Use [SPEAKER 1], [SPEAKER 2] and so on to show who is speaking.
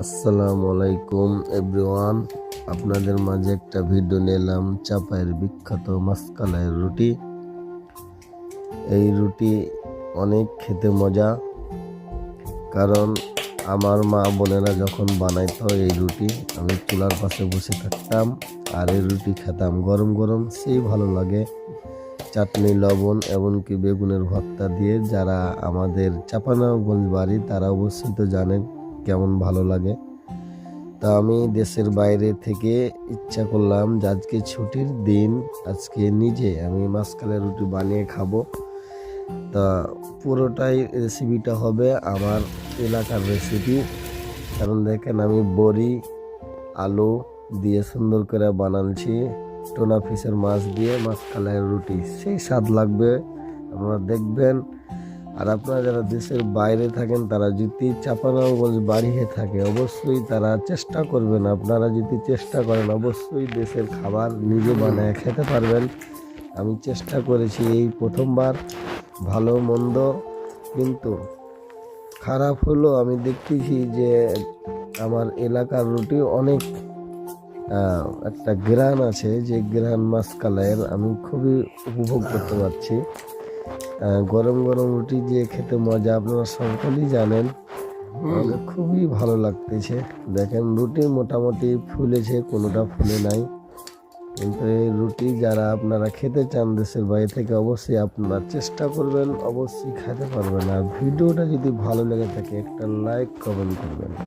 [SPEAKER 1] আসসালামু আলাইকুম এভরিওয়ান, আপনাদের মাঝে একটা ভিডিও নিলাম চাপায়ের বিখ্যাত মাসকালাইয়ের রুটি। এই রুটি অনেক খেতে মজা, কারণ আমার মা বোনেরা যখন বানাইতো এই রুটি আমি চুলার পাশে বসে থাকতাম আর এই রুটি খেতাম গরম গরম, সেই ভালো লাগে। চাটনি, লবণ, এমনকি বেগুনের ভর্তা দিয়ে। যারা আমাদের চাঁপাইনবাবগঞ্জ বাড়ি তারা অবশ্যই তো জানেন কেমন ভালো লাগে। তা আমি দেশের বাইরে থেকে ইচ্ছা করলাম যে আজকে ছুটির দিন, আজকে নিজে আমি মাসকালের রুটি বানিয়ে খাবো। তা পুরোটাই রেসিপিটা হবে আমার এলাকার রেসিপি। কারণ দেখেন আমি বড়ি, আলু দিয়ে সুন্দর করে বানাচ্ছি, টোনা ফিশের মাছ দিয়ে মাসকালের রুটি, সেই স্বাদ লাগবে, আপনারা দেখবেন। আর আপনারা যারা দেশের বাইরে থাকেন তারা যদি চাঁপাইনবাবগঞ্জ বাড়ি হয়ে থাকে অবশ্যই তারা চেষ্টা করবেন। আপনারা যদি চেষ্টা করেন অবশ্যই দেশের খাবার নিজে বানায় খেতে পারবেন। আমি চেষ্টা করেছি এই প্রথমবার, ভালো মন্দ কিন্তু খারাপ হলো আমি দেখতেছি যে আমার এলাকার রুটি অনেক একটা গ্রান আছে, যে গ্রান মাসকালাইয়ের আমি খুবই উপভোগ করতে পারছি। গরম গরম রুটি দিয়ে খেতে মজা আপনারা সকলেই জানেন। আমাকে খুবই ভালো লাগতেছে। দেখেন রুটি মোটামুটি ফুলেছে, কোনোটা ফুলে নাই। কিন্তু এই রুটি যারা আপনারা খেতে চান দেশের বাইরে থেকে অবশ্যই আপনারা চেষ্টা করবেন, অবশ্যই খেতে পারবেন। আর ভিডিওটা যদি ভালো লেগে থাকে একটা লাইক কমেন্ট করবেন।